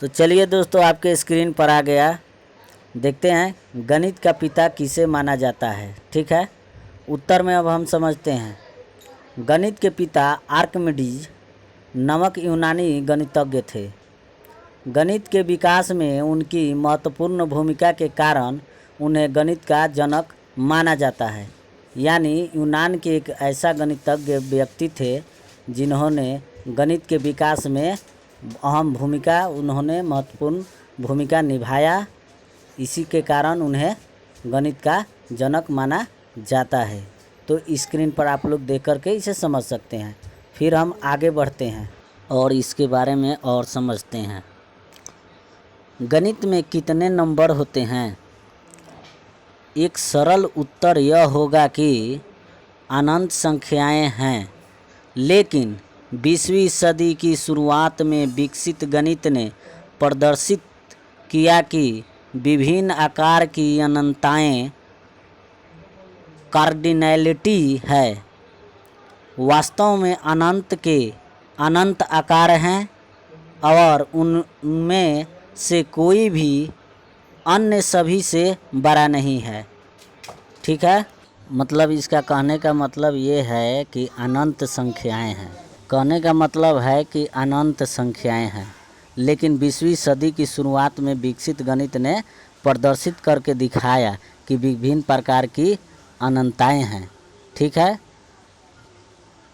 तो चलिए दोस्तों, आपके स्क्रीन पर आ गया। देखते हैं गणित का पिता किसे माना जाता है। ठीक है, उत्तर में अब हम समझते हैं। गणित के पिता आर्किमिडीज नामक यूनानी गणितज्ञ थे। गणित के विकास में उनकी महत्वपूर्ण भूमिका के कारण उन्हें गणित का जनक माना जाता है। यानी यूनान के एक ऐसा गणितज्ञ व्यक्ति थे जिन्होंने गणित के विकास में महत्वपूर्ण भूमिका निभाया। इसी के कारण उन्हें गणित का जनक माना जाता है। तो स्क्रीन पर आप लोग देख करके इसे समझ सकते हैं। फिर हम आगे बढ़ते हैं और इसके बारे में और समझते हैं। गणित में कितने नंबर होते हैं? एक सरल उत्तर यह होगा कि अनंत संख्याएं हैं, लेकिन 20वीं सदी की शुरुआत में विकसित गणित ने प्रदर्शित किया कि विभिन्न आकार की अनंतताएं कार्डिनैलिटी है। वास्तव में अनंत के अनंत आकार हैं और उनमें से कोई भी अन्य सभी से बड़ा नहीं है। ठीक है, मतलब इसका कहने का मतलब ये है कि अनंत संख्याएं हैं। कहने का मतलब है कि अनंत संख्याएं हैं, लेकिन 20वीं सदी की शुरुआत में विकसित गणित ने प्रदर्शित करके दिखाया कि विभिन्न प्रकार की अनंतताएं हैं। ठीक है,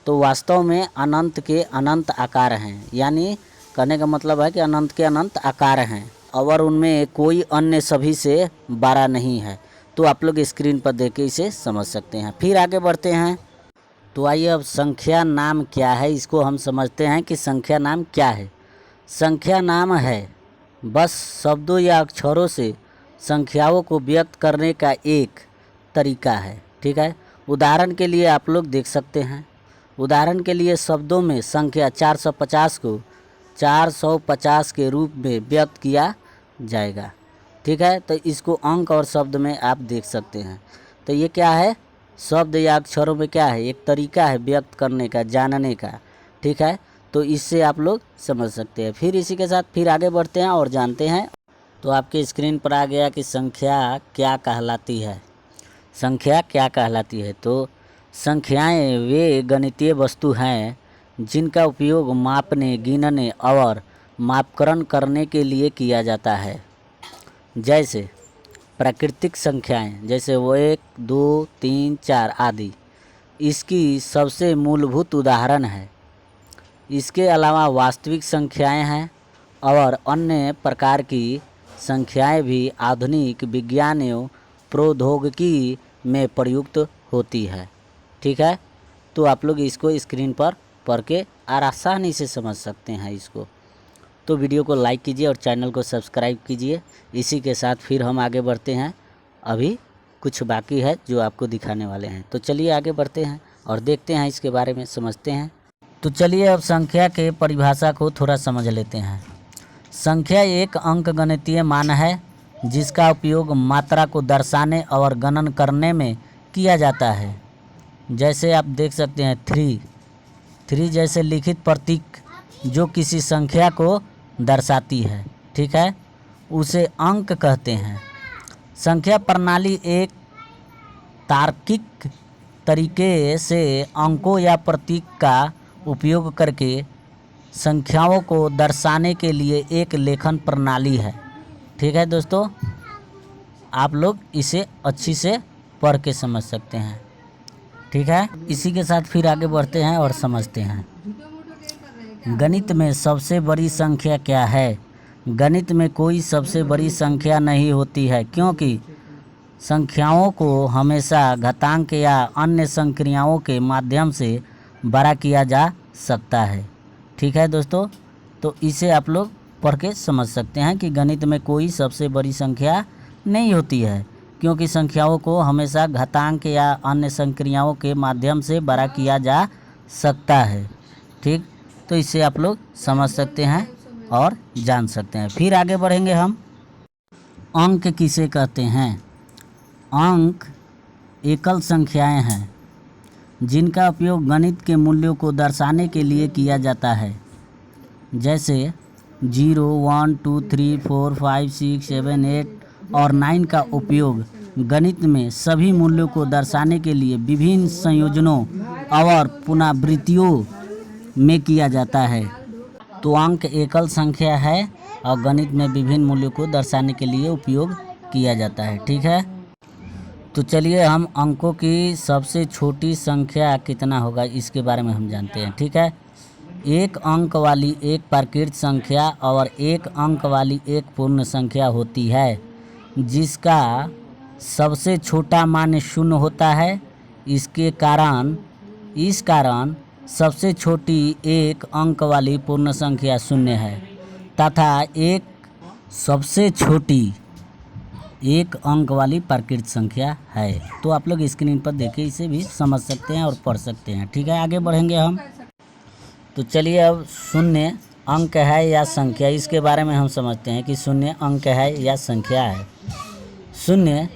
तो वास्तव में अनंत के अनंत आकार हैं। यानी कहने का मतलब है कि अनंत के अनंत आकार हैं और उनमें कोई अन्य सभी से बड़ा नहीं है। तो आप लोग स्क्रीन पर देख के इसे समझ सकते हैं। फिर आगे बढ़ते हैं। तो आइए, अब संख्या नाम क्या है इसको हम समझते हैं कि संख्या नाम क्या है। संख्या नाम है बस शब्दों या अक्षरों से संख्याओं को व्यक्त करने का एक तरीका है। ठीक है, उदाहरण के लिए आप लोग देख सकते हैं। उदाहरण के लिए शब्दों में संख्या 450 को 450 के रूप में व्यक्त किया जाएगा। ठीक है, तो इसको अंक और शब्द में आप देख सकते हैं। तो ये क्या है? शब्द या अक्षरों में क्या है? एक तरीका है व्यक्त करने का, जानने का। ठीक है, तो इससे आप लोग समझ सकते हैं। फिर इसी के साथ फिर आगे बढ़ते हैं और जानते हैं। तो आपके स्क्रीन पर आ गया कि संख्या क्या कहलाती है। संख्या क्या कहलाती है? तो संख्याएं वे गणितीय वस्तु हैं जिनका उपयोग मापने, गिनने और मापकरण करने के लिए किया जाता है। जैसे प्राकृतिक संख्याएं, जैसे वो 1, 2, 3, 4 आदि इसकी सबसे मूलभूत उदाहरण है। इसके अलावा वास्तविक संख्याएं हैं और अन्य प्रकार की संख्याएं भी आधुनिक विज्ञान एवं प्रौद्योगिकी में प्रयुक्त होती है। ठीक है, तो आप लोग इसको स्क्रीन पर पढ़ के आसानी से समझ सकते हैं इसको। तो वीडियो को लाइक कीजिए और चैनल को सब्सक्राइब कीजिए। इसी के साथ फिर हम आगे बढ़ते हैं। अभी कुछ बाकी है जो आपको दिखाने वाले हैं। तो चलिए आगे बढ़ते हैं और देखते हैं, इसके बारे में समझते हैं। तो चलिए अब संख्या के परिभाषा को थोड़ा समझ लेते हैं। संख्या एक अंक गणितीय मान है जिसका उपयोग मात्रा को दर्शाने और गणन करने में किया जाता है। जैसे आप देख सकते हैं 3 जैसे लिखित प्रतीक जो किसी संख्या को दर्शाती है। ठीक है, उसे अंक कहते हैं। संख्या प्रणाली एक तार्किक तरीके से अंकों या प्रतीक का उपयोग करके संख्याओं को दर्शाने के लिए एक लेखन प्रणाली है। ठीक है दोस्तों, आप लोग इसे अच्छी से पढ़ के समझ सकते हैं। ठीक है, इसी के साथ फिर आगे बढ़ते हैं और समझते हैं। गणित में सबसे बड़ी संख्या क्या है? गणित में कोई सबसे बड़ी संख्या नहीं होती है, क्योंकि संख्याओं को हमेशा घातांक या अन्य संक्रियाओं के माध्यम से बड़ा किया जा सकता है। ठीक है दोस्तों, तो इसे आप लोग पढ़ के समझ सकते हैं कि गणित में कोई सबसे बड़ी संख्या नहीं होती है, क्योंकि संख्याओं को हमेशा घातांक या अन्य संक्रियाओं के माध्यम से बड़ा किया जा सकता है। ठीक, तो इसे आप लोग समझ सकते हैं और जान सकते हैं। फिर आगे बढ़ेंगे हम। अंक किसे कहते हैं? अंक एकल संख्याएं हैं जिनका उपयोग गणित के मूल्यों को दर्शाने के लिए किया जाता है। जैसे 0, 1, 2, 3, 4, 5, 6, 7, 8 और 9 का उपयोग गणित में सभी मूल्यों को दर्शाने के लिए विभिन्न संयोजनों और पुनरावृत्तियों में किया जाता है। तो अंक एकल संख्या है और गणित में विभिन्न मूल्यों को दर्शाने के लिए उपयोग किया जाता है। ठीक है, तो चलिए हम अंकों की सबसे छोटी संख्या कितना होगा इसके बारे में हम जानते हैं। ठीक है, एक अंक वाली एक प्राकृत संख्या और एक अंक वाली एक पूर्ण संख्या होती है जिसका सबसे छोटा मान 0 होता है। इस कारण सबसे छोटी एक अंक वाली पूर्ण संख्या 0 है तथा एक सबसे छोटी एक अंक वाली प्राकृत संख्या है। तो आप लोग स्क्रीन पर देखिए, इसे भी समझ सकते हैं और पढ़ सकते हैं। ठीक है, आगे बढ़ेंगे हम। तो चलिए अब 0 अंक है या संख्या, इसके बारे में हम समझते हैं कि 0 अंक है या संख्या है। 0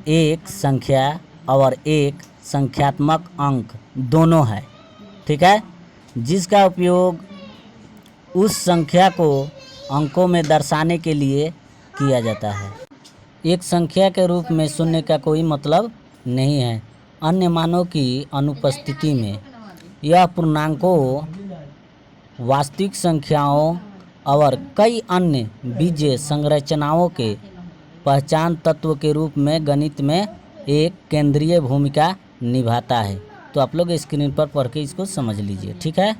एक संख्या और एक संख्यात्मक अंक दोनों है। ठीक है, जिसका उपयोग उस संख्या को अंकों में दर्शाने के लिए किया जाता है। एक संख्या के रूप में 0 का कोई मतलब नहीं है। अन्य मानों की अनुपस्थिति में यह पूर्णांकों, वास्तविक संख्याओं और कई अन्य बीजीय संरचनाओं के पहचान तत्व के रूप में गणित में एक केंद्रीय भूमिका निभाता है। तो आप लोग स्क्रीन पर पढ़ के इसको समझ लीजिए। ठीक है।